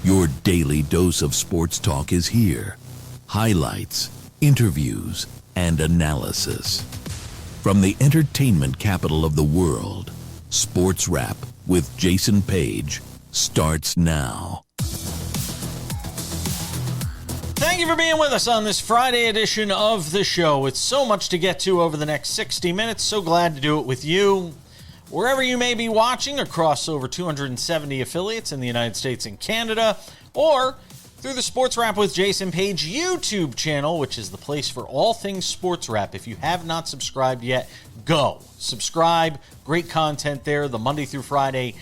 Your daily dose of sports talk is here. Highlights, interviews, and analysis. From the entertainment capital of the world, SportsWrap with Jason Page starts now. Thank you for being with us on this Friday edition of the show. With so much to get to over the next 60 minutes, so glad to do it with you. Wherever you may be watching across over 270 affiliates in the United States and Canada, or through the SportsWrap with Jason Page YouTube channel, which is the place for all things SportsWrap. If you have not subscribed yet, go. Subscribe. Great content there. The Monday through Friday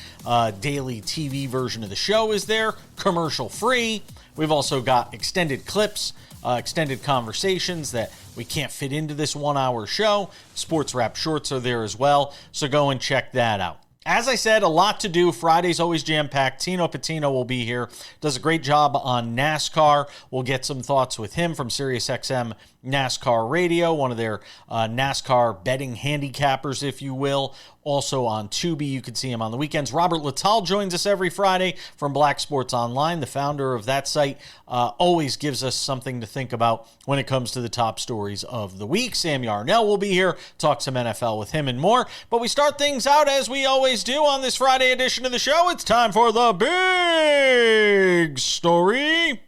daily TV version of the show is there, commercial free. We've also got extended clips, extended conversations that we can't fit into this 1 hour show. SportsWrap shorts are there as well, so go and check that out. As I said, a lot to do. Friday's always jam-packed. Tino Patino will be here. Does a great job on NASCAR. We'll get some thoughts with him from SiriusXM NASCAR Radio, one of their NASCAR betting handicappers, if you will. Also on Tubi, you can see him on the weekends. Robert Littal joins us every Friday from Black Sports Online. The founder of that site always gives us something to think about when it comes to the top stories of the week. Sam Yarnell will be here, talk some NFL with him and more. But we start things out as we always do on this Friday edition of the show. It's time for the big story.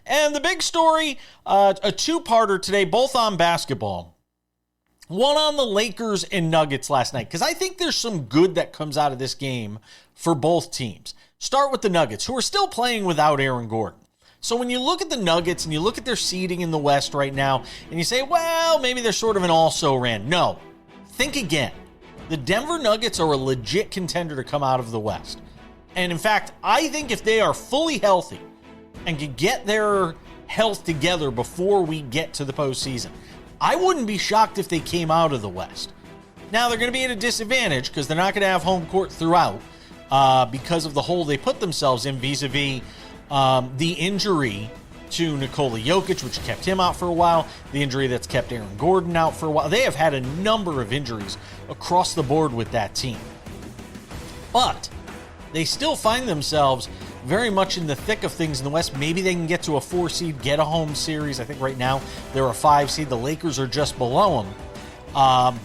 And the big story, a two-parter today, both on basketball. One on the Lakers and Nuggets last night, because I think there's some good that comes out of this game for both teams. Start with the Nuggets, who are still playing without Aaron Gordon. So when you look at the Nuggets and you look at their seeding in the West right now, and you say, well, maybe they're sort of an also-ran. No, think again. The Denver Nuggets are a legit contender to come out of the West. And in fact, I think if they are fully healthy and can get their health together before we get to the postseason, I wouldn't be shocked if they came out of the West. Now, they're going to be at a disadvantage because they're not going to have home court throughout because of the hole they put themselves in vis-a-vis the injury to Nikola Jokic, which kept him out for a while, the injury that's kept Aaron Gordon out for a while. They have had a number of injuries across the board with that team. But they still find themselves very much in the thick of things in the West. Maybe they can get to a 4 seed, get a home series. I think right now they're a 5 seed. The Lakers are just below them.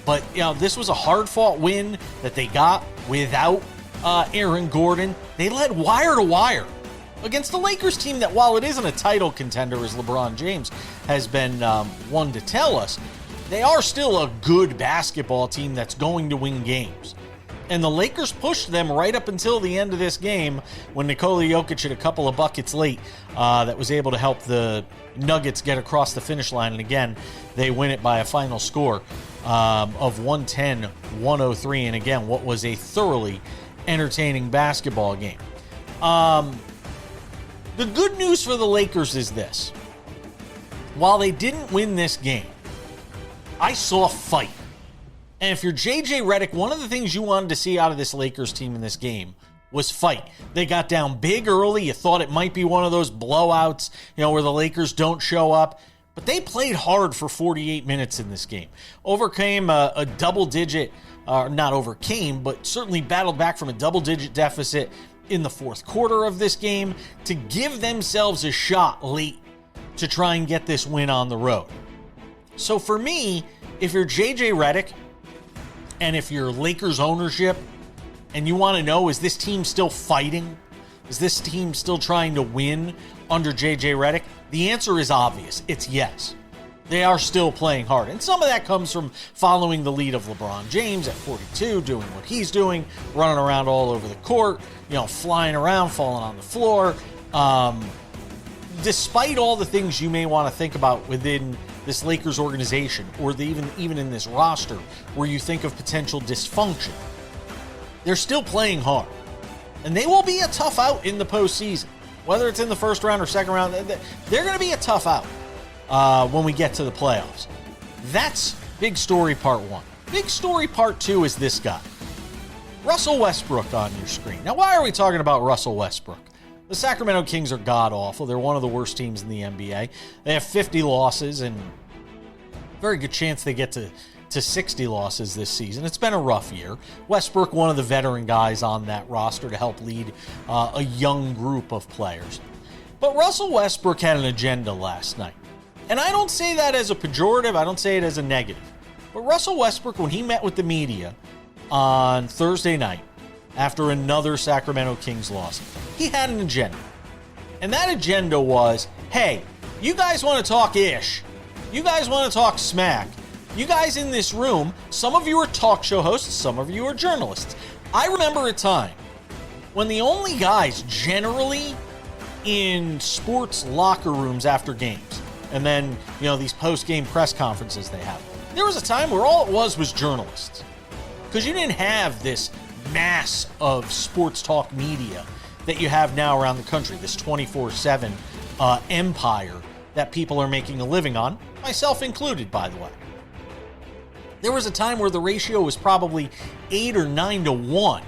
But, you know, this was a hard-fought win that they got without Aaron Gordon. They led wire to wire against the Lakers team that, while it isn't a title contender, as LeBron James has been one to tell us, they are still a good basketball team that's going to win games. And the Lakers pushed them right up until the end of this game when Nikola Jokic hit a couple of buckets late that was able to help the Nuggets get across the finish line. And again, they win it by a final score of 110-103. And again, what was a thoroughly entertaining basketball game. The good news for the Lakers is this. While they didn't win this game, I saw fight. And if you're J.J. Redick, one of the things you wanted to see out of this Lakers team in this game was fight. They got down big early. You thought it might be one of those blowouts, where the Lakers don't show up. But they played hard for 48 minutes in this game. Overcame a double-digit, not overcame, but certainly battled back from a double-digit deficit in the fourth quarter of this game to give themselves a shot late to try and get this win on the road. So for me, if you're J.J. Redick, and if you're Lakers ownership and you want to know, is this team still fighting? Is this team still trying to win under J.J. Redick? The answer is obvious. It's yes. They are still playing hard. And some of that comes from following the lead of LeBron James at 42, doing what he's doing, running around all over the court, flying around, falling on the floor. Despite all the things you may want to think about within this Lakers organization, or even in this roster, where you think of potential dysfunction, they're still playing hard. And they will be a tough out in the postseason. Whether it's in the first round or second round, they're going to be a tough out when we get to the playoffs. That's big story part one. Big story part two is this guy. Russell Westbrook on your screen. Now, why are we talking about Russell Westbrook? The Sacramento Kings are god-awful. They're one of the worst teams in the NBA. They have 50 losses and very good chance they get to to 60 losses this season. It's been a rough year. Westbrook, one of the veteran guys on that roster to help lead a young group of players. But Russell Westbrook had an agenda last night. And I don't say that as a pejorative. I don't say it as a negative. But Russell Westbrook, when he met with the media on Thursday night after another Sacramento Kings loss, he had an agenda. And that agenda was, hey, you guys want to talk ish. You guys want to talk smack. You guys in this room, some of you are talk show hosts, some of you are journalists. I remember a time when the only guys generally in sports locker rooms after games, and then, these post-game press conferences they have, there was a time where all it was journalists. Because you didn't have this mass of sports talk media that you have now around the country, this 24/7 empire that people are making a living on, myself included, by the way. There was a time where the ratio was probably 8 or 9 to 1,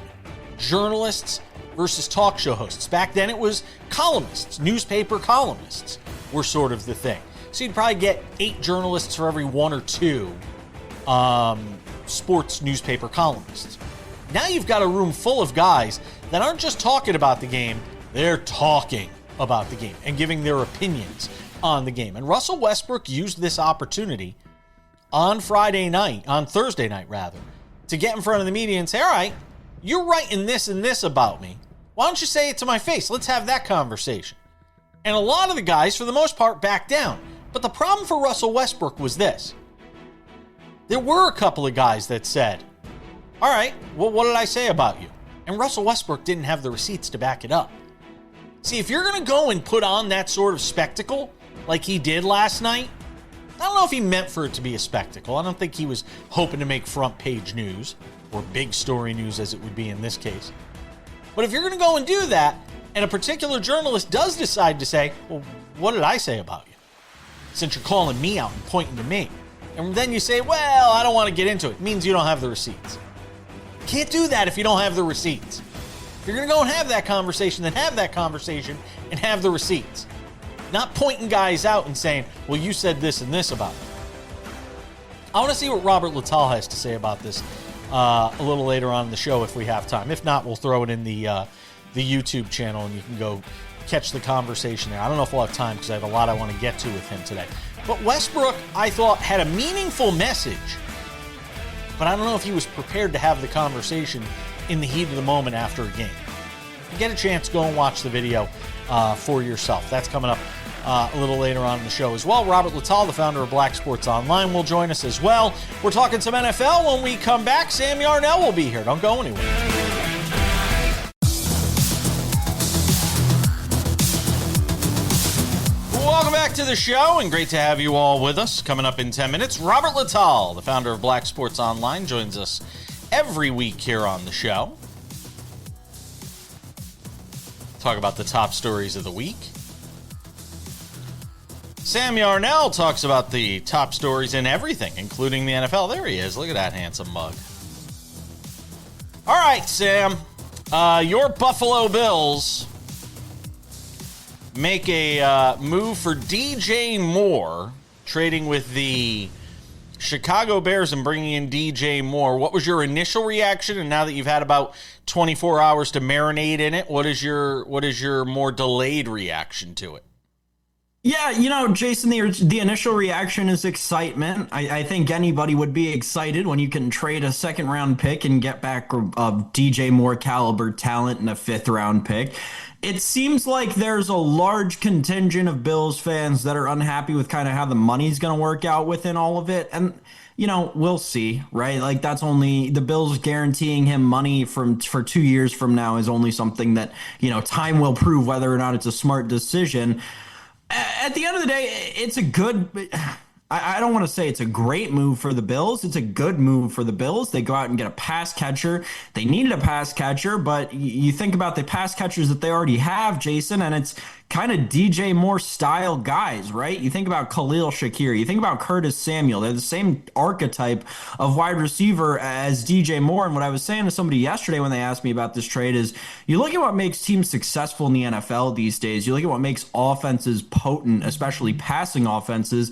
journalists versus talk show hosts. Back then it was columnists, newspaper columnists were sort of the thing. So you'd probably get 8 journalists for every 1 or 2 sports newspaper columnists. Now you've got a room full of guys that aren't just talking about the game, they're talking about the game and giving their opinions on the game. And Russell Westbrook used this opportunity on Thursday night, to get in front of the media and say, all right, you're writing this and this about me. Why don't you say it to my face? Let's have that conversation. And a lot of the guys, for the most part, backed down. But the problem for Russell Westbrook was this. There were a couple of guys that said, all right, well, what did I say about you? And Russell Westbrook didn't have the receipts to back it up. See, if you're going to go and put on that sort of spectacle like he did last night, I don't know if he meant for it to be a spectacle. I don't think he was hoping to make front page news, or big story news as it would be in this case. But if you're going to go and do that, and a particular journalist does decide to say, well, what did I say about you? Since you're calling me out and pointing to me. And then you say, well, I don't want to get into it. It means you don't have the receipts. You can't do that if you don't have the receipts. If you're going to go and have that conversation, then have that conversation and have the receipts. Not pointing guys out and saying, well, you said this and this about it. I want to see what Robert Littal has to say about this a little later on in the show if we have time. If not, we'll throw it in the YouTube channel and you can go catch the conversation there. I don't know if we'll have time because I have a lot I want to get to with him today. But Westbrook, I thought, had a meaningful message, but I don't know if he was prepared to have the conversation in the heat of the moment after a game. If you get a chance, go and watch the video for yourself. That's coming up a little later on in the show as well. Robert Littal, the founder of Black Sports Online, will join us as well. We're talking some NFL. When we come back, Sam Yarnell will be here. Don't go anywhere. Welcome back to the show, and great to have you all with us. Coming up in 10 minutes, Robert Littal, the founder of Black Sports Online, joins us every week here on the show. Talk about the top stories of the week. Sam Yarnell talks about the top stories in everything, including the NFL. There he is. Look at that handsome mug. All right, Sam. Your Buffalo Bills make a move for DJ Moore, trading with the Chicago Bears and bringing in DJ Moore. What was your initial reaction? And now that you've had about 24 hours to marinate in it, what is your more delayed reaction to it? Yeah, Jason, the initial reaction is excitement. I think anybody would be excited when you can trade a second-round pick and get back a DJ Moore caliber talent and a fifth-round pick. It seems like there's a large contingent of Bills fans that are unhappy with kind of how the money's going to work out within all of it. And, we'll see, right? Like, that's only the Bills guaranteeing him money for 2 years from now is only something that, time will prove whether or not it's a smart decision. At the end of the day, it's a good... I don't want to say it's a great move for the Bills. It's a good move for the Bills. They go out and get a pass catcher. They needed a pass catcher, but you think about the pass catchers that they already have, Jason, and it's kind of DJ Moore style guys, right? You think about Khalil Shakir, you think about Curtis Samuel. They're the same archetype of wide receiver as DJ Moore. And what I was saying to somebody yesterday when they asked me about this trade is, you look at what makes teams successful in the NFL these days. You look at what makes offenses potent, especially passing offenses.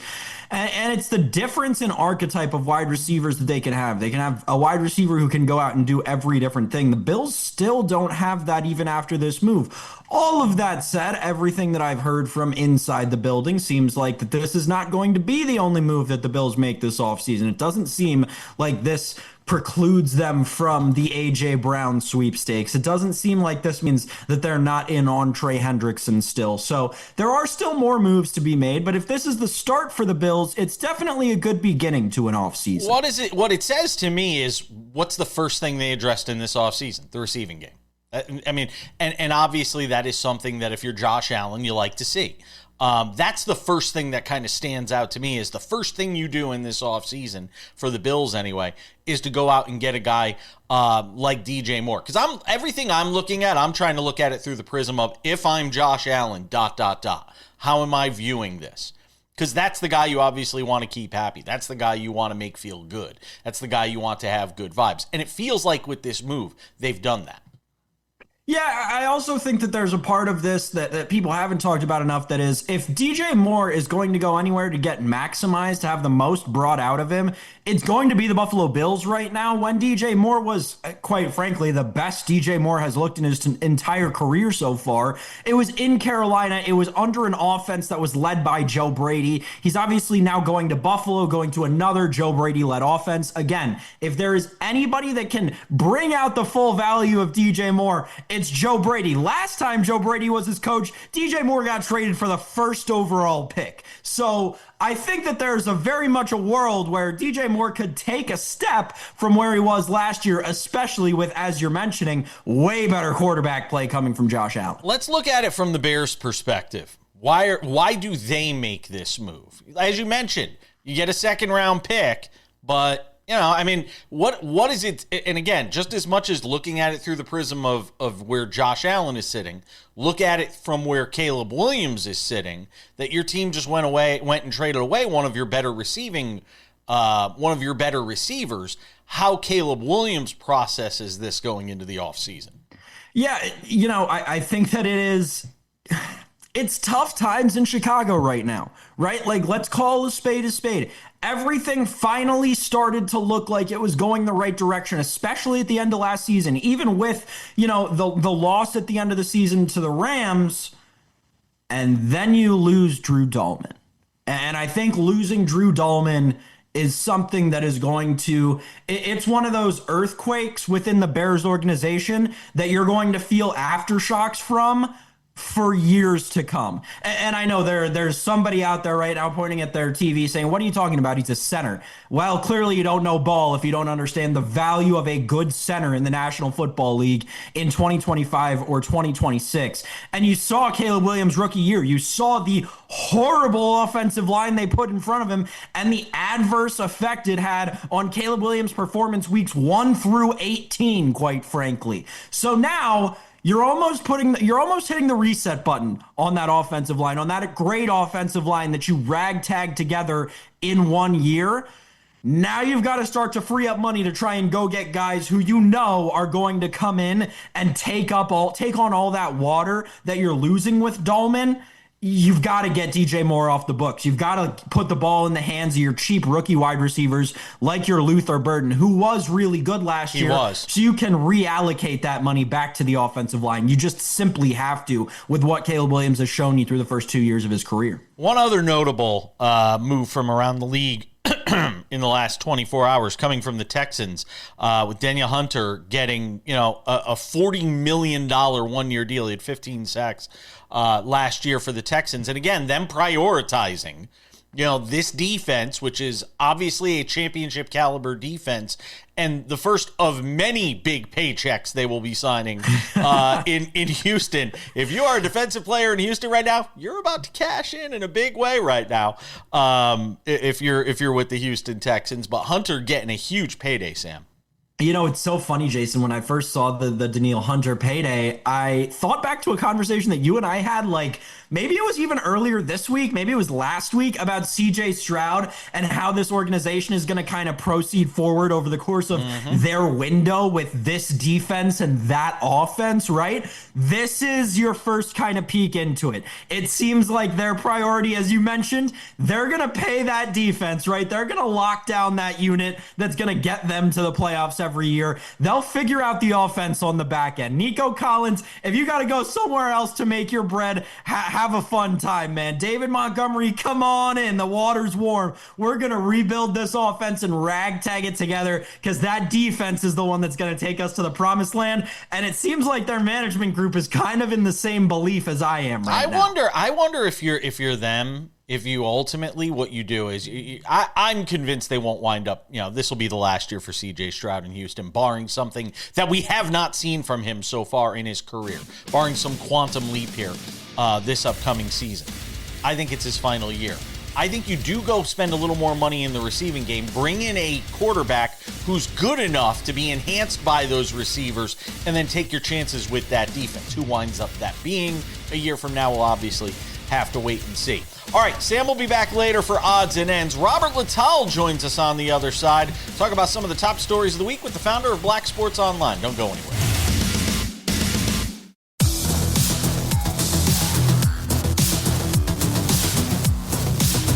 And it's the difference in archetype of wide receivers that they can have. They can have a wide receiver who can go out and do every different thing. The Bills still don't have that even after this move. All of that said, everything that I've heard from inside the building seems like that this is not going to be the only move that the Bills make this offseason. It doesn't seem like this precludes them from the A.J. Brown sweepstakes. It doesn't seem like this means that they're not in on Trey Hendrickson still. So there are still more moves to be made, but if this is the start for the Bills, it's definitely a good beginning to an offseason. What it says to me is, what's the first thing they addressed in this offseason? The receiving game. I mean, and obviously that is something that if you're Josh Allen, you like to see. That's the first thing that kind of stands out to me, is the first thing you do in this offseason, for the Bills anyway, is to go out and get a guy like DJ Moore. Because everything I'm looking at, I'm trying to look at it through the prism of, if I'm Josh Allen, ... How am I viewing this? Because that's the guy you obviously want to keep happy. That's the guy you want to make feel good. That's the guy you want to have good vibes. And it feels like with this move, they've done that. Yeah, I also think that there's a part of this that people haven't talked about enough, that is, if DJ Moore is going to go anywhere to get maximized, to have the most brought out of him, it's going to be the Buffalo Bills right now. When DJ Moore was, quite frankly, the best DJ Moore has looked in his entire career so far, it was in Carolina. It was under an offense that was led by Joe Brady. He's obviously now going to Buffalo, going to another Joe Brady-led offense. Again, if there is anybody that can bring out the full value of DJ Moore, it's Joe Brady. Last time Joe Brady was his coach, DJ Moore got traded for the first overall pick. So I think that there's a very much a world where DJ Moore could take a step from where he was last year, especially with, as you're mentioning, way better quarterback play coming from Josh Allen. Let's look at it from the Bears' perspective. Why do they make this move? As you mentioned, you get a second-round pick, but I mean, what is it? And again, just as much as looking at it through the prism of where Josh Allen is sitting, look at it from where Caleb Williams is sitting, that your team just went and traded away one of your better receivers. How Caleb Williams processes this going into the offseason. Yeah, I think that it's tough times in Chicago right now, right? Like, let's call a spade a spade. Everything finally started to look like it was going the right direction, especially at the end of last season. Even with, the loss at the end of the season to the Rams, and then you lose Drew Dalman. And I think losing Drew Dalman is something that is going to, it's one of those earthquakes within the Bears organization that you're going to feel aftershocks from for years to come. And I know there's somebody out there right now pointing at their TV saying, what are you talking about? He's a center. Well, clearly you don't know ball if you don't understand the value of a good center in the National Football League in 2025 or 2026. And you saw Caleb Williams' rookie year. You saw the horrible offensive line they put in front of him and the adverse effect it had on Caleb Williams' performance weeks 1 through 18, quite frankly. So now you're almost hitting the reset button on that offensive line, on that great offensive line that you ragtag together in 1 year. Now you've got to start to free up money to try and go get guys who are going to come in and take on all that water that you're losing with Dalman. You've got to get DJ Moore off the books. You've got to put the ball in the hands of your cheap rookie wide receivers like your Luther Burden, who was really good last year. He was. So you can reallocate that money back to the offensive line. You just simply have to, with what Caleb Williams has shown you through the first 2 years of his career. One other notable move from around the league in the last 24 hours coming from the Texans, with Daniel Hunter getting, a $40 million 1-year deal. He had 15 sacks last year for the Texans. And again, them prioritizing, this defense, which is obviously a championship caliber defense, and the first of many big paychecks they will be signing in Houston. If you are a defensive player in Houston right now, you're about to cash in a big way right now. If you're with the Houston Texans, but Hunter getting a huge payday, Sam. You know, it's so funny, Jason. When I first saw the Daniil Hunter payday, I thought back to a conversation that you and I had, like maybe it was even earlier this week, maybe it was last week, about CJ Stroud and how this organization is going to kind of proceed forward over the course of their window with this defense and that offense, right? This is your first kind of peek into it. It seems like their priority, as you mentioned, they're going to pay that defense, right? They're going to lock down that unit that's going to get them to the playoffs every year. They'll figure out the offense on the back end. Nico Collins, if you got to go somewhere else to make your bread, have a fun time, man. David Montgomery, come on in. The water's warm. We're going to rebuild this offense and ragtag it together, because that defense is the one that's going to take us to the promised land. And it seems like their management group is kind of in the same belief as I am right now. I wonder if you're them. If you ultimately, what you do is, I'm convinced they won't wind up, this will be the last year for CJ Stroud in Houston, barring something that we have not seen from him so far in his career, barring some quantum leap here this upcoming season. I think it's his final year. I think you do go spend a little more money in the receiving game, bring in a quarterback who's good enough to be enhanced by those receivers, and then take your chances with that defense. Who winds up that being a year from now, we'll obviously have to wait and see. All right, Sam will be back later for Odds and Ends. Robert Littal joins us on the other side. Talk about some of the top stories of the week with the founder of Black Sports Online. Don't go anywhere.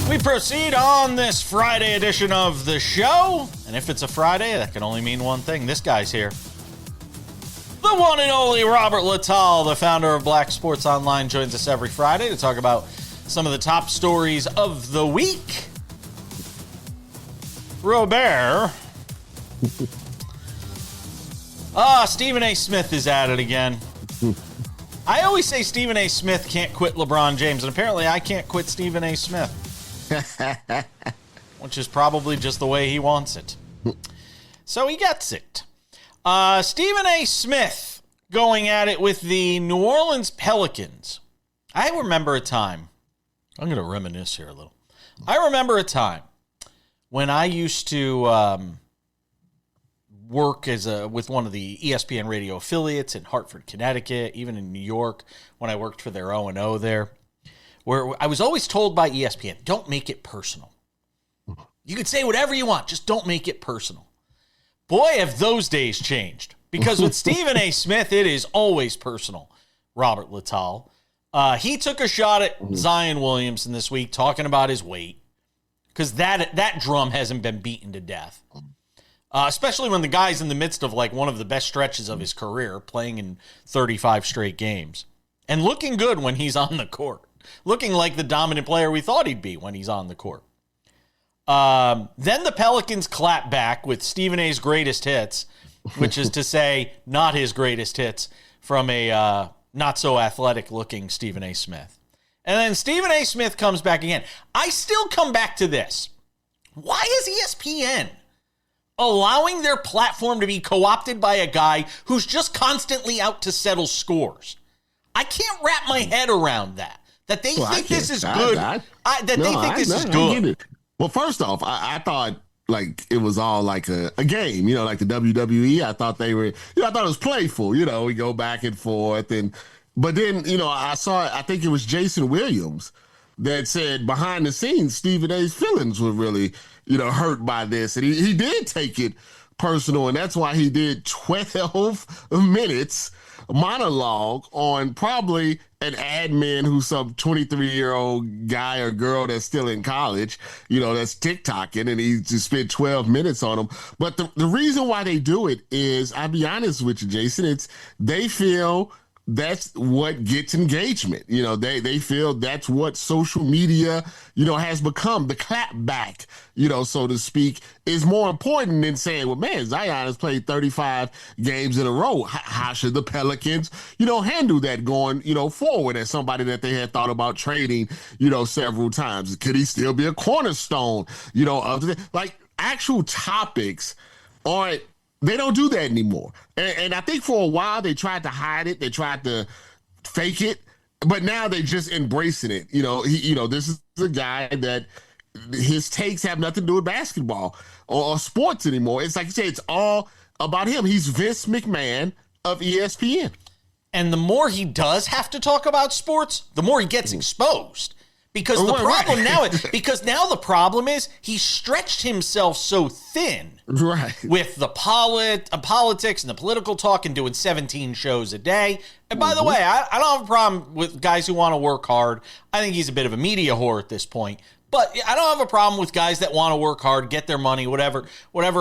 We proceed on this Friday edition of the show. And if it's a Friday, that can only mean one thing. This guy's here. The one and only Robert Littal, the founder of Black Sports Online, joins us every Friday to talk about some of the top stories of the week. Robert. Stephen A. Smith is at it again. I always say Stephen A. Smith can't quit LeBron James, and apparently I can't quit Stephen A. Smith. Which is probably just the way he wants it. So he gets it. Stephen A. Smith going at it with the New Orleans Pelicans. I remember a time. I'm going to reminisce here a little. I remember a time when I used to work with one of the ESPN radio affiliates in Hartford, Connecticut, even in New York, when I worked for their O&O there, where I was always told by ESPN, don't make it personal. You can say whatever you want, just don't make it personal. Boy, have those days changed. Because with Stephen A. Smith, it is always personal, Robert Littal. He took a shot at Zion Williamson this week, talking about his weight, because that drum hasn't been beaten to death. Especially when the guy's in the midst of like one of the best stretches of his career, playing in 35 straight games, and looking good when he's on the court, looking like the dominant player we thought he'd be when he's on the court. Then the Pelicans clap back with Stephen A's greatest hits, which is to say not his greatest hits, from a not so athletic looking Stephen A. Smith. And then Stephen A. Smith comes back again. I still come back to this. Why is ESPN allowing their platform to be co-opted by a guy who's just constantly out to settle scores? I can't wrap my head around that. That they think this is good. This is good. Well, first off, I thought like it was all like a game, like the WWE. I thought they were, I thought it was playful, we go back and forth. But then, I think it was Jason Williams that said behind the scenes, Stephen A's feelings were really, hurt by this. And he did take it personal. And that's why he did 12 minutes monologue on probably an admin who's some 23-year-old guy or girl that's still in college, that's TikToking, and he just spent 12 minutes on them. But the reason why they do it is, I'll be honest with you, Jason, they feel that's what gets engagement. They feel that's what social media, has become. The clap back, so to speak, is more important than saying, well, man, Zion has played 35 games in a row. How should the Pelicans, handle that going, forward, as somebody that they had thought about trading, several times? Could he still be a cornerstone, like actual topics aren't. They don't do that anymore. And I think for a while they tried to hide it. They tried to fake it. But now they're just embracing it. This is a guy that his takes have nothing to do with basketball or sports anymore. It's like you say, it's all about him. He's Vince McMahon of ESPN. And the more he does have to talk about sports, the more he gets exposed. Because the problem now the problem is he stretched himself so thin with the politics and the political talk and doing 17 shows a day. And by the way, I don't have a problem with guys who want to work hard. I think he's a bit of a media whore at this point. But I don't have a problem with guys that want to work hard, get their money, whatever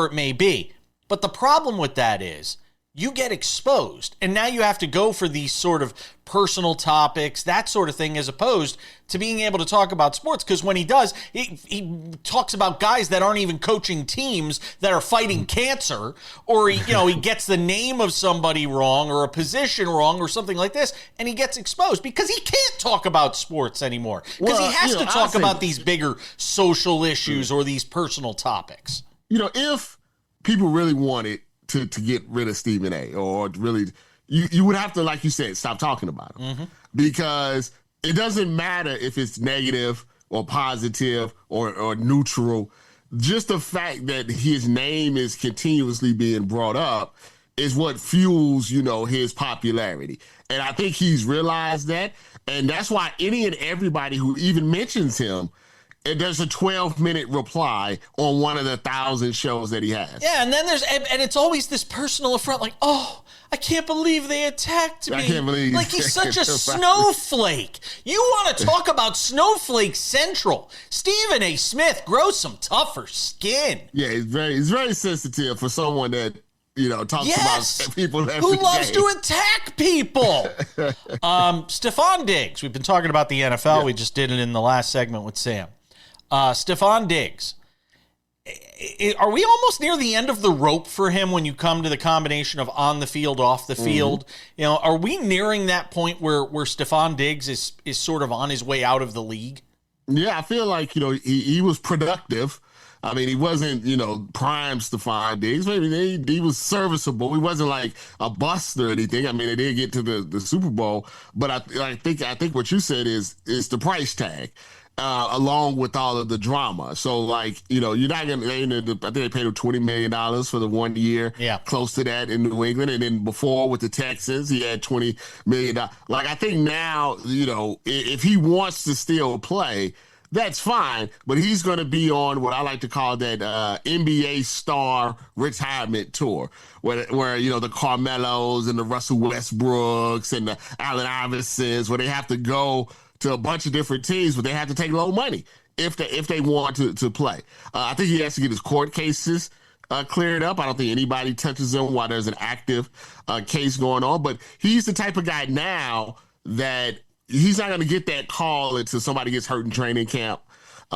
it may be. But the problem with that is you get exposed, and now you have to go for these sort of personal topics, that sort of thing, as opposed to being able to talk about sports. Because when he does, he talks about guys that aren't even coaching teams that are fighting cancer, or he gets the name of somebody wrong or a position wrong or something like this, and he gets exposed because he can't talk about sports anymore because he has to talk about these bigger social issues or these personal topics. If people really wanted to get rid of Stephen A, or really, you would have to, like you said, stop talking about him, because it doesn't matter if it's negative or positive or neutral. Just the fact that his name is continuously being brought up is what fuels, his popularity. And I think he's realized that. And that's why any and everybody who even mentions him, there's a 12-minute reply on one of the 1,000 shows that he has. Yeah, and then and it's always this personal affront, like, oh, I can't believe they attacked me. I can't believe. Like, he's such a snowflake. You want to talk about Snowflake Central. Stephen A. Smith, grow some tougher skin. Yeah, he's very sensitive for someone that, talks about people who loves to attack people. Stefon Diggs, we've been talking about the NFL. Yeah. We just did it in the last segment with Sam. Stefon Diggs, are we almost near the end of the rope for him when you come to the combination of on the field, off the field? Are we nearing that point where Stefon Diggs is sort of on his way out of the league? Yeah, I feel like, he was productive. I mean, he wasn't, prime Stefon Diggs. Maybe he was serviceable. He wasn't like a bust or anything. I mean, they did get to the Super Bowl, but I think what you said is the price tag. Along with all of the drama. So, you're not going to, I think they paid him $20 million for the 1 year, close to that in New England. And then before with the Texans, he had $20 million. I think now, if he wants to still play, that's fine, but he's going to be on what I like to call that NBA star retirement tour, where the Carmelos and the Russell Westbrooks and the Allen Iversons, where they have to go to a bunch of different teams, but they have to take low money if they want to play. I think he has to get his court cases cleared up. I don't think anybody touches him while there's an active case going on. But he's the type of guy now that he's not going to get that call until somebody gets hurt in training camp.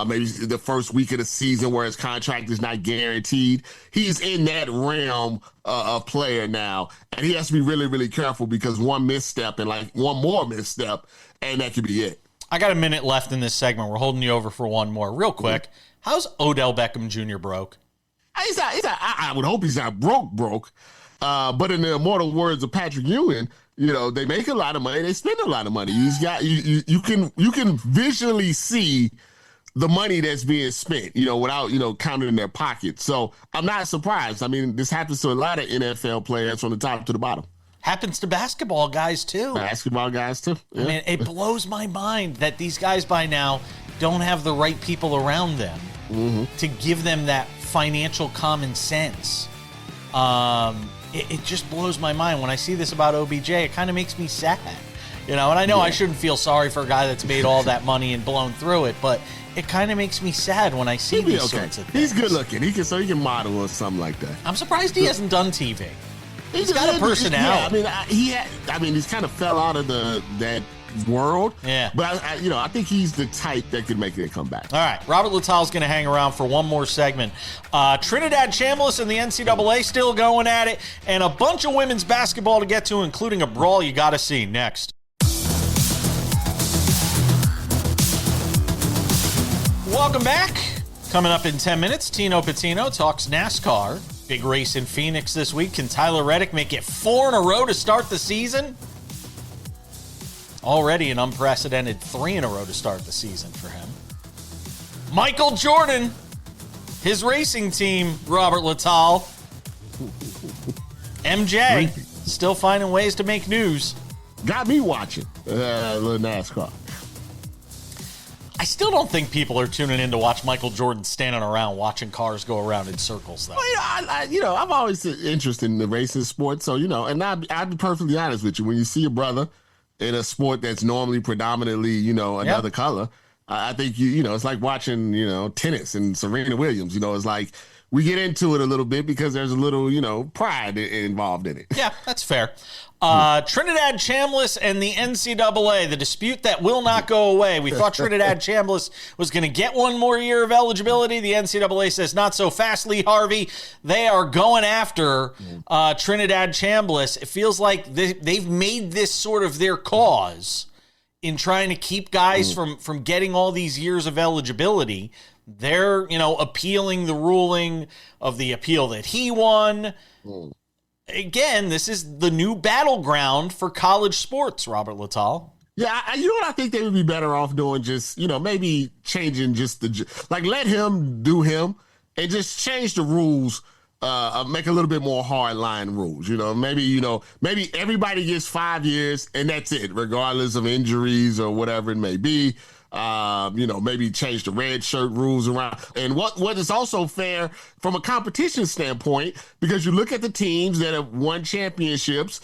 Maybe the first week of the season where his contract is not guaranteed. He's in that realm of player now, and he has to be really, really careful because one misstep and one more misstep, and that could be it. I got a minute left in this segment. We're holding you over for one more. Real quick, how's Odell Beckham Jr. broke? He's not, I would hope he's not broke. But in the immortal words of Patrick Ewing, they make a lot of money. They spend a lot of money. He's got you can visually see the money that's being spent, without, counting in their pockets. So I'm not surprised. I mean, this happens to a lot of NFL players from the top to the bottom. Happens to basketball guys, too. Yeah. I mean, it blows my mind that these guys by now don't have the right people around them to give them that financial common sense. It just blows my mind. When I see this about OBJ, it kind of makes me sad. And I know I shouldn't feel sorry for a guy that's made all that money and blown through it, but it kind of makes me sad when I see these sorts of things. He's good looking. He can model or something like that. I'm surprised he hasn't done TV. He's got a personality. Yeah, he's kind of fell out of that world. Yeah. But I think he's the type that could make it come back. All right. Robert Littal's going to hang around for one more segment. Trinidad Chambliss and the NCAA still going at it, and a bunch of women's basketball to get to, including a brawl you got to see next. Welcome back. Coming up in 10 minutes, Tino Patino talks NASCAR. Big race in Phoenix this week. Can Tyler Reddick make it 4 in a row to start the season? Already an unprecedented 3 in a row to start the season for him. Michael Jordan, his racing team, Robert Littal. MJ still finding ways to make news. Got me watching little NASCAR. I still don't think people are tuning in to watch Michael Jordan standing around watching cars go around in circles, though. Well, I'm always interested in the racing sport. So, and I'd be perfectly honest with you. When you see a brother in a sport that's normally predominantly, another color, I think, it's like watching, tennis and Serena Williams. It's like we get into it a little bit because there's a little, pride involved in it. Yeah, that's fair. Trinidad Chambliss and the NCAA, the dispute that will not go away. We thought Trinidad Chambliss was going to get one more year of eligibility. The NCAA says not so fast, Lee Harvey. They are going after Trinidad Chambliss. It feels like they've made this sort of their cause in trying to keep guys from getting all these years of eligibility. They're, appealing the ruling of the appeal that he won. Again, this is the new battleground for college sports, Robert Littal. Yeah, what I think they would be better off doing? Just, maybe changing just let him do him and just change the rules, make a little bit more hard line rules. Maybe everybody gets 5 years and that's it, regardless of injuries or whatever it may be. Maybe change the red shirt rules around. And what is also fair from a competition standpoint, because you look at the teams that have won championships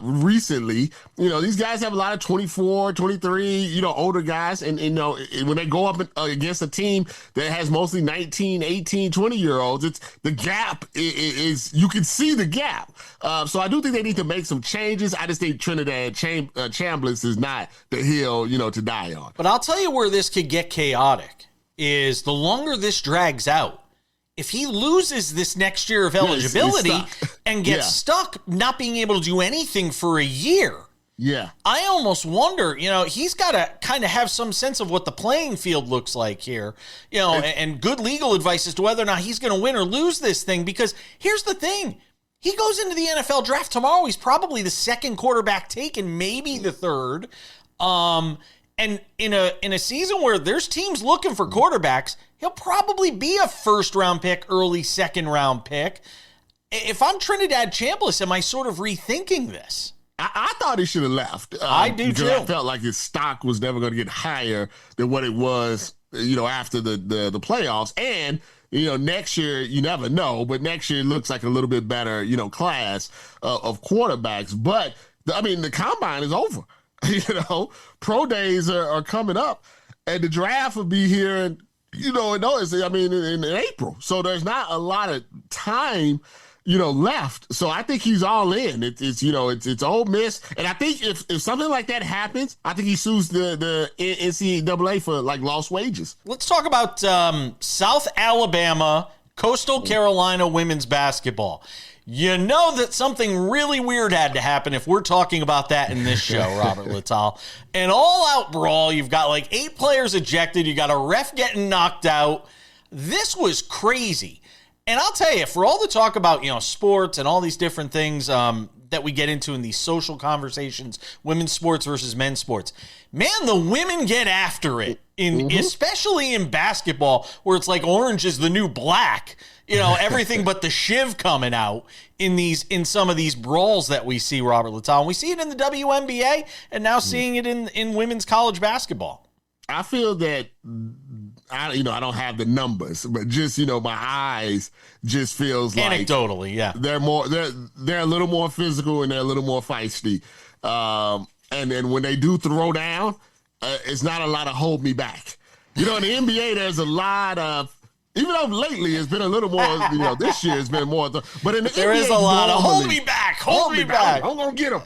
recently, these guys have a lot of 24, 23, older guys. And when they go up against a team that has mostly 19, 18, 20-year-olds, it's the gap is you can see the gap. So I do think they need to make some changes. I just think Trinidad Chambliss is not the hill, to die on. But I'll tell you where this could get chaotic is the longer this drags out. If he loses this next year of eligibility and gets stuck not being able to do anything for a year, I almost wonder, he's got to kind of have some sense of what the playing field looks like here, and good legal advice as to whether or not he's going to win or lose this thing. Because here's the thing. He goes into the NFL draft tomorrow. He's probably the second quarterback taken, maybe the third. And in a season where there's teams looking for quarterbacks, he'll probably be a first-round pick, early second-round pick. If I'm Trinidad Chambliss, am I sort of rethinking this? I thought he should have left. I do too. I felt like his stock was never going to get higher than what it was, after the playoffs. And next year, you never know, but next year it looks like a little bit better, class of quarterbacks. But the combine is over. Pro days are coming up, and the draft will be here in April. So there's not a lot of time, left. So I think he's all in. It's Ole Miss, and I think if something like that happens, I think he sues the NCAA for lost wages. Let's talk about South Alabama, Coastal Carolina women's basketball. You know that something really weird had to happen if we're talking about that in this show, Robert Littal. An all-out brawl. You've got 8 players ejected. You got a ref getting knocked out. This was crazy. And I'll tell you, for all the talk about, sports and all these different things that we get into in these social conversations, women's sports versus men's sports, man, the women get after it, especially in basketball, where it's like orange is the new black. Everything but the shiv coming out in some of these brawls that we see, Robert Littal. And we see it in the WNBA and now seeing it in women's college basketball. I feel that I don't have the numbers, but just my eyes just feels like anecdotally, they're a little more physical and they're a little more feisty. And then when they do throw down, it's not a lot of hold me back. In the NBA, there's a lot of. Even though lately it's been a little more, this year it's been more. But in the there NBA, is a lot of hold me back, hold me back. I'm gonna get him.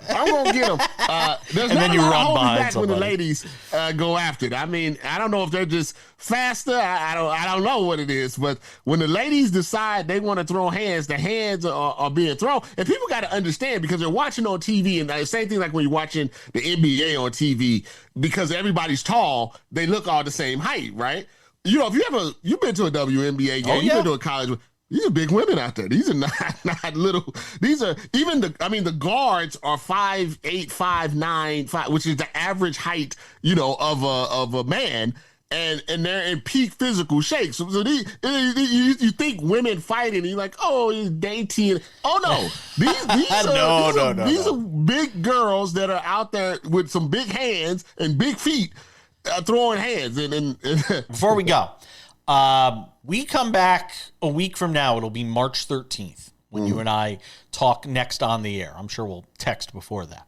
There's and not then you a lot run of hold me behind back somebody. when the ladies go after it. I don't know if they're just faster. I don't know what it is. But when the ladies decide they want to throw hands, the hands are being thrown. And people got to understand because they're watching on TV, and the same thing like when you're watching the NBA on TV, because everybody's tall, they look all the same height, right? If you've been to a WNBA game, you've been to a college. These are big women out there. These are not little. These are even the guards are 5'8", 5'9", which is the average height, of a man. and they're in peak physical shape. So you think women fighting, and you're like, oh, it's dainty. Oh no, these are big girls that are out there with some big hands and big feet, throwing hands. And before we go, we come back a week from now. It'll be March 13th when you and I talk next on the air. I'm sure we'll text before that.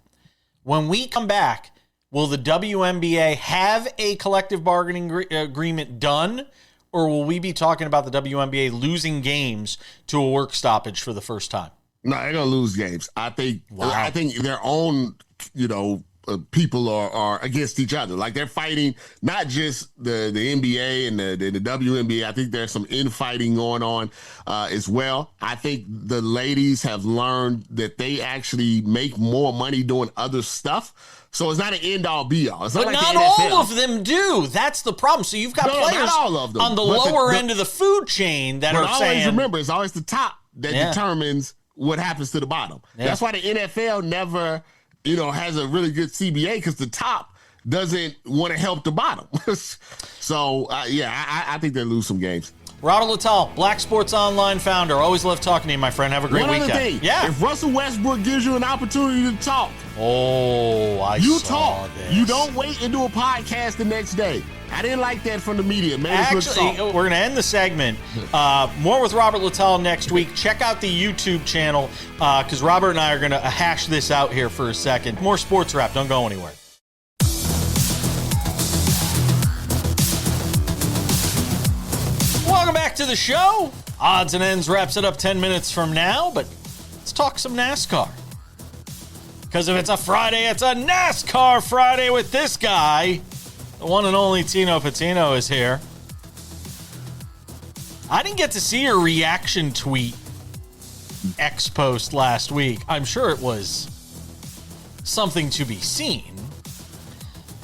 When we come back, will the WNBA have a collective bargaining agreement done, or will we be talking about the WNBA losing games to a work stoppage for the first time? No, they're gonna lose games. I think their own, people are against each other. Like, they're fighting not just the NBA and the WNBA. I think there's some infighting going on as well. I think the ladies have learned that they actually make more money doing other stuff. So it's not an end-all, be-all. It's but not all of them do. That's the problem. So you've got players all of them, on the lower end of the food chain that are saying... always remember, it's always the top that determines what happens to the bottom. Yeah. That's why the NFL never... has a really good CBA, because the top doesn't want to help the bottom. So, I think they'll lose some games. Robert Littal, Black Sports Online founder. Always love talking to you, my friend. Have a great weekend. One other thing. Yeah. If Russell Westbrook gives you an opportunity to talk. You talk. This. You don't wait and do a podcast the next day. I didn't like that from the media. Actually, we're going to end the segment. More with Robert Littal next week. Check out the YouTube channel, because Robert and I are going to hash this out here for a second. More Sports Wrap. Don't go anywhere. Welcome back to the show. Odds and Ends wraps it up 10 minutes from now, but let's talk some NASCAR. Because if it's a Friday, it's a NASCAR Friday with this guy. The one and only Tino Patino is here. I didn't get to see your reaction tweet X post last week. I'm sure it was something to be seen.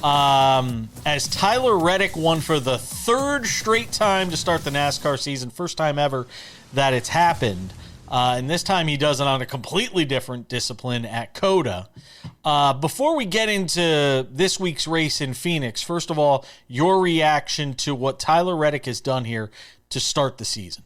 As Tyler Reddick won for the third straight time to start the NASCAR season, first time ever that it's happened. And this time he does it on a completely different discipline at COTA. Before we get into this week's race in Phoenix, first of all, your reaction to what Tyler Reddick has done here to start the season.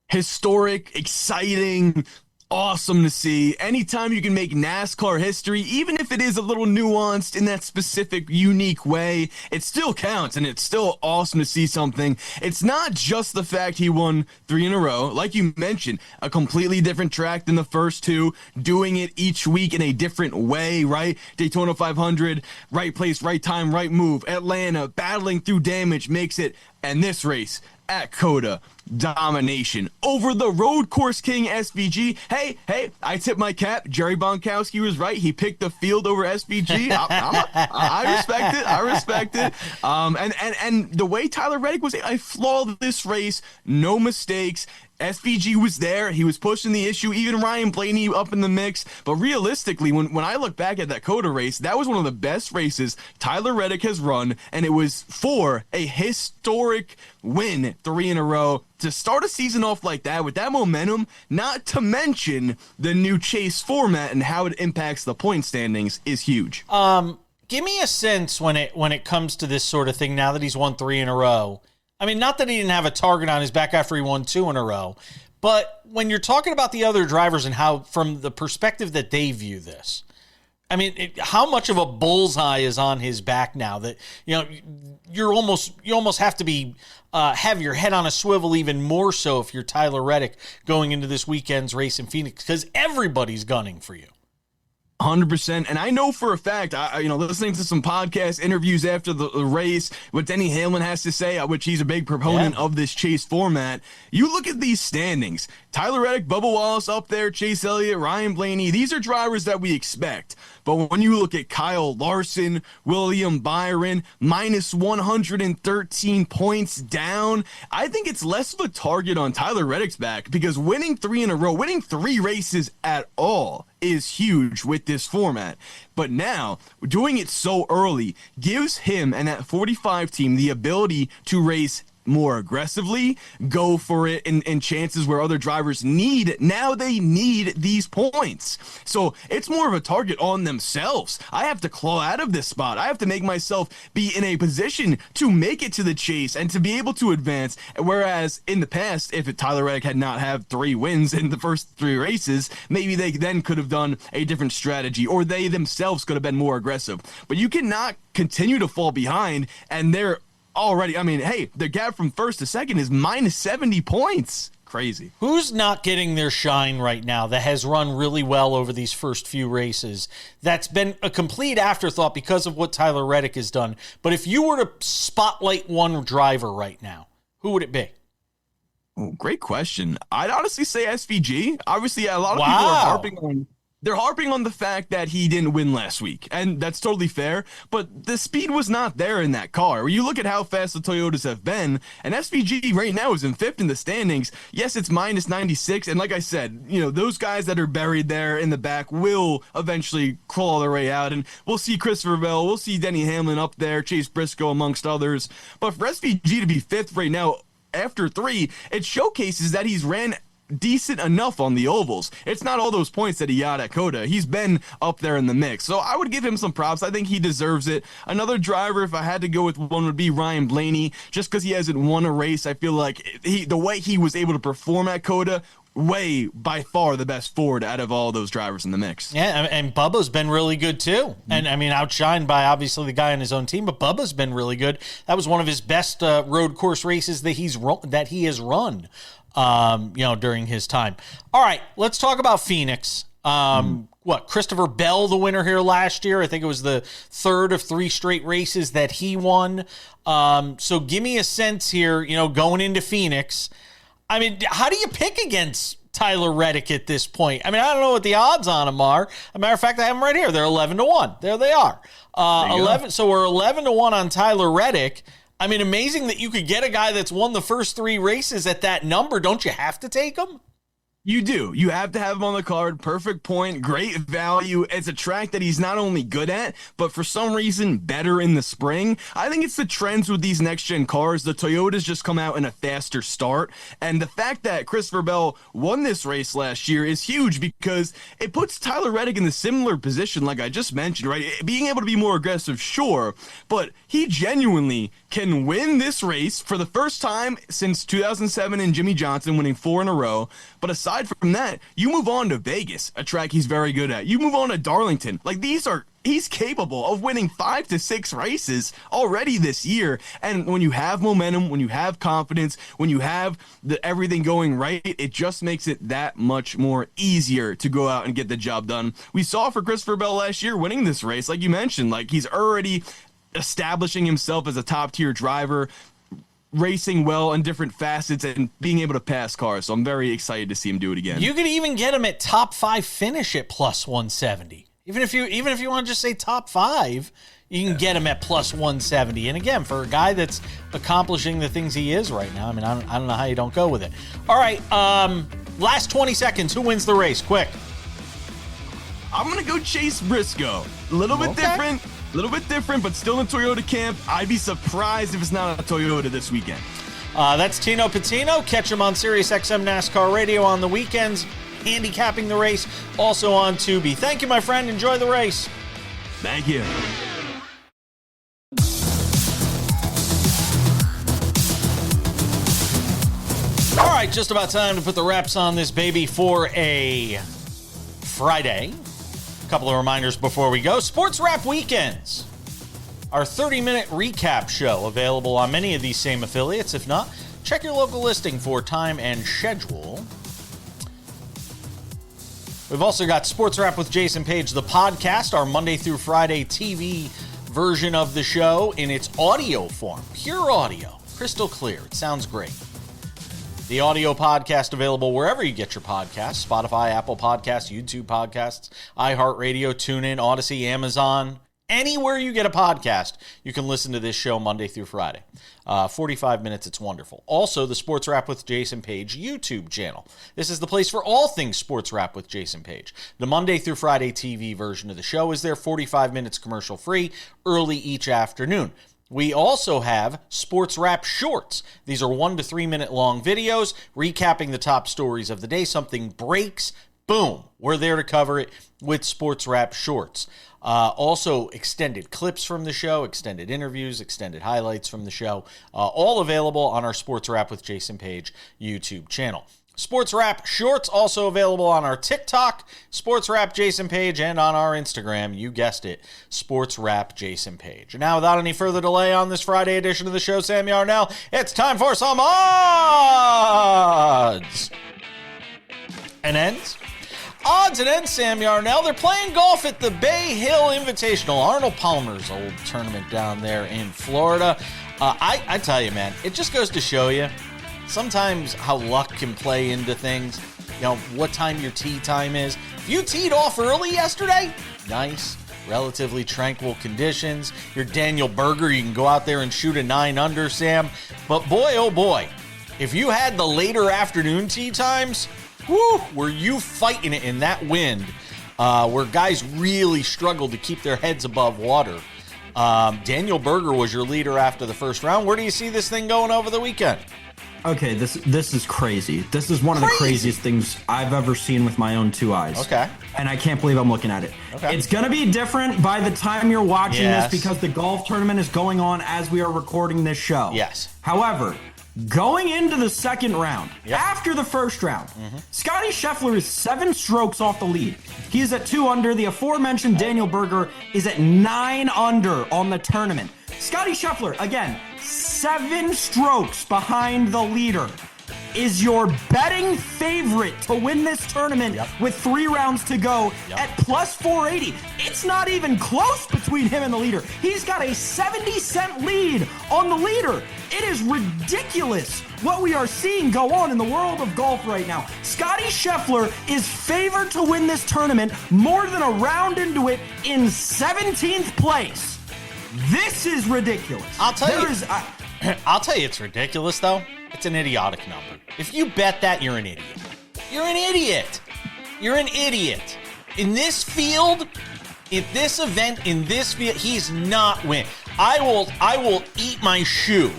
Historic, exciting, awesome to see. Anytime you can make NASCAR history, even if it is a little nuanced in that specific, unique way, it still counts, and it's still awesome to see something. It's not just the fact he won 3 in a row. Like you mentioned, a completely different track than the first two, doing it each week in a different way, right? Daytona 500, right place, right time, right move. Atlanta, battling through damage, makes it. And this race at COTA, domination over the road course king SVG. Hey, I tip my cap. Jerry Bonkowski was right. He picked the field over SVG. I respect it. And the way Tyler Reddick was, I flawed this race, no mistakes. SVG was there. He was pushing the issue. Even Ryan Blaney up in the mix. But realistically, when I look back at that COTA race, that was one of the best races Tyler Reddick has run, and it was for a historic win, 3 in a row. To start a season off like that with that momentum, not to mention the new chase format and how it impacts the point standings, is huge. Give me a sense when it comes to this sort of thing now that he's won 3 in a row. I mean, not that he didn't have a target on his back after he won 2 in a row, but when you're talking about the other drivers and how, from the perspective that they view this, I mean, how much of a bullseye is on his back now that, you almost have to be have your head on a swivel even more so if you're Tyler Reddick going into this weekend's race in Phoenix, because everybody's gunning for you. 100%. And I know for a fact, listening to some podcast interviews after the race, what Denny Hamlin has to say, which he's a big proponent of this chase format. You look at these standings, Tyler Reddick, Bubba Wallace up there, Chase Elliott, Ryan Blaney. These are drivers that we expect. But when you look at Kyle Larson, William Byron, minus 113 points down, I think it's less of a target on Tyler Reddick's back, because winning 3 in a row, winning 3 races at all is huge with this format. But now, doing it so early gives him and that 45 team the ability to race more aggressively, go for it in chances where other drivers now they need these points. So it's more of a target on themselves. I have to claw out of this spot. I have to make myself be in a position to make it to the chase and to be able to advance. Whereas in the past, if Tyler Reddick had not had 3 wins in the first 3 races, maybe they then could have done a different strategy, or they themselves could have been more aggressive. But you cannot continue to fall behind, and they're already, I mean, hey, the gap from first to second is minus 70 points. Crazy. Who's not getting their shine right now that has run really well over these first few races? That's been a complete afterthought because of what Tyler Reddick has done. But if you were to spotlight one driver right now, who would it be? Oh, great question. I'd honestly say SVG. Obviously, a lot of people are harping on the fact that he didn't win last week, and that's totally fair, but the speed was not there in that car. When you look at how fast the Toyotas have been, and SVG right now is in 5th in the standings. Yes, it's minus 96, and like I said, those guys that are buried there in the back will eventually crawl their way out, and we'll see Christopher Bell, we'll see Denny Hamlin up there, Chase Briscoe amongst others, but for SVG to be 5th right now after 3, it showcases that he's ran decent enough on the ovals. It's not all those points that he got at Coda. He's been up there in the mix. So I would give him some props. I think he deserves it. Another driver, if I had to go with one, would be Ryan Blaney. Just because he hasn't won a race, I feel like the way he was able to perform at Coda, by far the best Ford out of all those drivers in the mix. Yeah, and Bubba's been really good too. And I mean, outshined by obviously the guy on his own team, but Bubba's been really good. That was one of his best road course races that he has run. During his time. All right, let's talk about Phoenix. Christopher Bell, the winner here last year. I think it was the 3rd of 3 straight races that he won. So give me a sense here, going into Phoenix. I mean, how do you pick against Tyler Reddick at this point? I mean, I don't know what the odds on him are. As a matter of fact, I have them right here. They're 11-1. There they are. 11. So we're 11-1 on Tyler Reddick. I mean, amazing that you could get a guy that's won the first 3 races at that number. Don't you have to take him? You do. You have to have him on the card. Perfect point. Great value. It's a track that he's not only good at, but for some reason better in the spring. I think it's the trends with these next-gen cars. The Toyotas just come out in a faster start. And the fact that Christopher Bell won this race last year is huge because it puts Tyler Reddick in the similar position like I just mentioned, right? Being able to be more aggressive, sure, but he genuinely can win this race for the first time since 2007 and Jimmy Johnson winning 4 in a row. But aside from that, you move on to Vegas, a track he's very good at. You move on to Darlington. He's capable of winning 5 to 6 races already this year. And when you have momentum, when you have confidence, when you have everything going right, it just makes it that much more easier to go out and get the job done. We saw for Christopher Bell last year winning this race, like you mentioned, like he's already establishing himself as a top-tier driver, racing well in different facets and being able to pass cars. So I'm very excited to see him do it again. You could even get him at top 5 finish at plus 170. Even if you want to just say top 5, you can get him at plus 170. And again, for a guy that's accomplishing the things he is right now, I mean, I don't know how you don't go with it. All right, last 20 seconds. Who wins the race? Quick. I'm going to go Chase Briscoe. A little bit different, but still in Toyota camp. I'd be surprised if it's not a Toyota this weekend. That's Tino Patino. Catch him on SiriusXM NASCAR Radio on the weekends, handicapping the race, also on Tubi. Thank you, my friend. Enjoy the race. Thank you. All right, just about time to put the wraps on this baby for a Friday. A couple of reminders before we go. SportsWrap Weekends, our 30-minute recap show, available on many of these same affiliates. If not, check your local listing for time and schedule. We've also got SportsWrap with Jason Page, the podcast, our Monday through Friday TV version of the show in its audio form. Pure audio, crystal clear. It sounds great. The audio podcast available wherever you get your podcasts: Spotify, Apple Podcasts, YouTube Podcasts, iHeartRadio, TuneIn, Odyssey, Amazon. Anywhere you get a podcast, you can listen to this show Monday through Friday. 45 minutes, it's wonderful. Also, the Sports Wrap with Jason Page YouTube channel. This is the place for all things Sports Wrap with Jason Page. The Monday through Friday TV version of the show is there, 45 minutes commercial free, early each afternoon. We also have SportsWrap Shorts. These are 1 to 3 minute long videos recapping the top stories of the day. Something breaks, boom, we're there to cover it with SportsWrap Shorts. Also, extended clips from the show, extended interviews, extended highlights from the show, all available on our SportsWrap with Jason Page YouTube channel. SportsWrap Shorts also available on our TikTok, SportsWrap Jason Page, and on our Instagram. You guessed it, SportsWrap Jason Page. And now, without any further delay on this Friday edition of the show, Sam Yarnell, it's time for some odds and ends. Odds and ends, Sam Yarnell. They're playing golf at the Bay Hill Invitational, Arnold Palmer's old tournament down there in Florida. I tell you, man, it just goes to show you sometimes how luck can play into things. You know, what time your tee time is. If you teed off early yesterday, nice, relatively tranquil conditions. You're Daniel Berger, you can go out there and shoot a 9 under, Sam. But boy, oh boy, if you had the later afternoon tee times, whoo, were you fighting it in that wind, where guys really struggled to keep their heads above water. Daniel Berger was your leader after the first round. Where do you see this thing going over the weekend? Okay, this is crazy. This is one of the craziest things I've ever seen with my own 2 eyes. Okay. And I can't believe I'm looking at it. Okay. It's going to be different by the time you're watching Yes. this because the golf tournament is going on as we are recording this show. Yes. However, going into the second round, Yep. after the first round, Scotty Scheffler is 7 strokes off the lead. He is at 2 under. The aforementioned Daniel Berger is at 9 under on the tournament. Scotty Scheffler, again, 7 strokes behind the leader, is your betting favorite to win this tournament with 3 rounds to go at plus 480. It's not even close between him and the leader. He's got a 70-cent lead on the leader. It is ridiculous what we are seeing go on in the world of golf right now. Scotty Scheffler is favored to win this tournament more than a round into it in 17th place. This is ridiculous. I'll tell you it's ridiculous, though. It's an idiotic number. If you bet that, you're an idiot. You're an idiot. You're an idiot. In this field, in this event, in this field, he's not winning. I will eat my shoe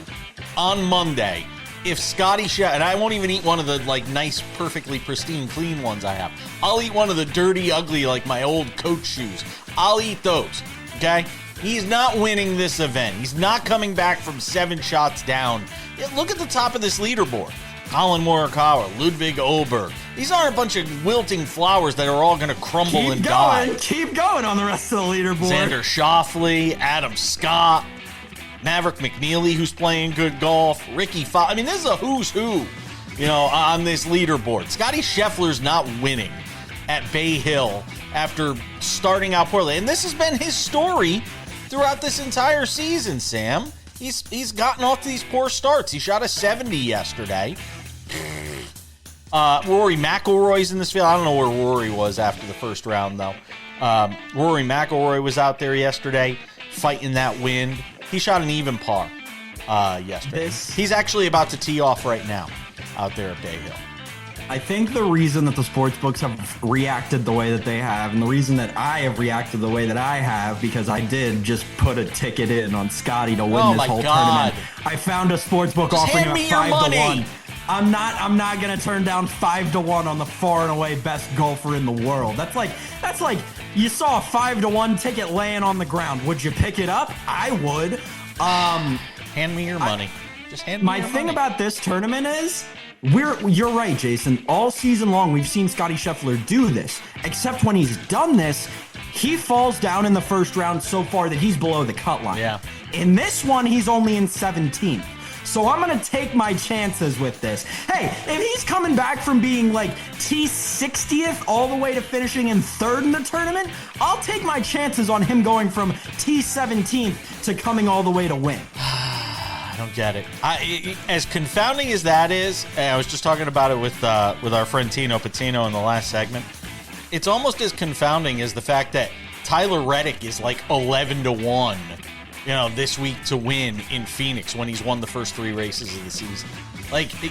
on Monday if Scotty Scheffler, and I won't even eat one of the nice, perfectly pristine, clean ones I have. I'll eat one of the dirty, ugly, my old coach shoes. I'll eat those. Okay? He's not winning this event. He's not coming back from 7 shots down. Look at the top of this leaderboard. Colin Morikawa, Ludwig Oberg. These aren't a bunch of wilting flowers that are all going to crumble and die. Keep going on the rest of the leaderboard. Xander Schauffele, Adam Scott, Maverick McNeely, who's playing good golf, Ricky Fox. I mean, this is a who's who, on this leaderboard. Scotty Scheffler's not winning at Bay Hill after starting out poorly. And this has been his story throughout this entire season, Sam. He's gotten off to these poor starts. He shot a 70 yesterday. Rory McIlroy's in this field. I don't know where Rory was after the first round, though. Rory McIlroy was out there yesterday fighting that wind. He shot an even par yesterday. He's actually about to tee off right now out there at Bay Hill. I think the reason that the sports books have reacted the way that they have, and the reason that I have reacted the way that I have, because I did just put a ticket in on Scotty to win this whole tournament. I found a sports book offering him 5-1. I'm not gonna turn down 5-1 on the far and away best golfer in the world. That's like you saw a 5-1 ticket laying on the ground. Would you pick it up? I would. Hand me your money. Just hand me your money. My thing about this tournament is, you're right, Jason. All season long, we've seen Scotty Scheffler do this. Except when he's done this, he falls down in the first round so far that he's below the cut line. Yeah. In this one, he's only in 17th. So I'm going to take my chances with this. Hey, if he's coming back from being T60th all the way to finishing in 3rd in the tournament, I'll take my chances on him going from T17th to coming all the way to win. I don't get it. As confounding as that is, I was just talking about it with our friend Tino Patino in the last segment. It's almost as confounding as the fact that Tyler Reddick is 11-1, this week to win in Phoenix when he's won the first 3 races of the season.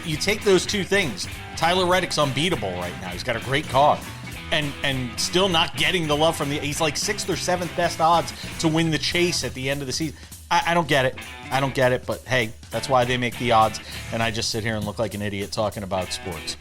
You take those two things. Tyler Reddick's unbeatable right now. He's got a great car. And still not getting the love from he's 6th or 7th best odds to win the Chase at the end of the season. I don't get it. I don't get it, but hey, that's why they make the odds, and I just sit here and look like an idiot talking about sports.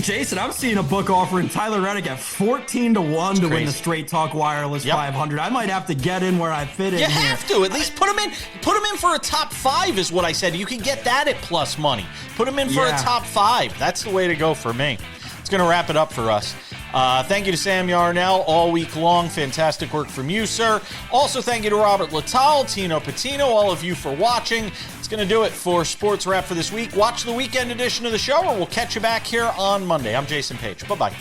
Jason, I'm seeing a book offering Tyler Reddick at 14-1 to win the Straight Talk Wireless 500. I might have to get in where I fit in. You have to. At least put him in. Put him in for a top 5 is what I said. You can get that at plus money. Put him in for a top 5. That's the way to go for me. It's going to wrap it up for us. Thank you to Sam Yarnell all week long. Fantastic work from you, sir. Also, thank you to Robert Littal, Tino Patino, all of you for watching. It's going to do it for Sports Wrap for this week. Watch the weekend edition of the show, or we'll catch you back here on Monday. I'm Jason Page. Bye-bye.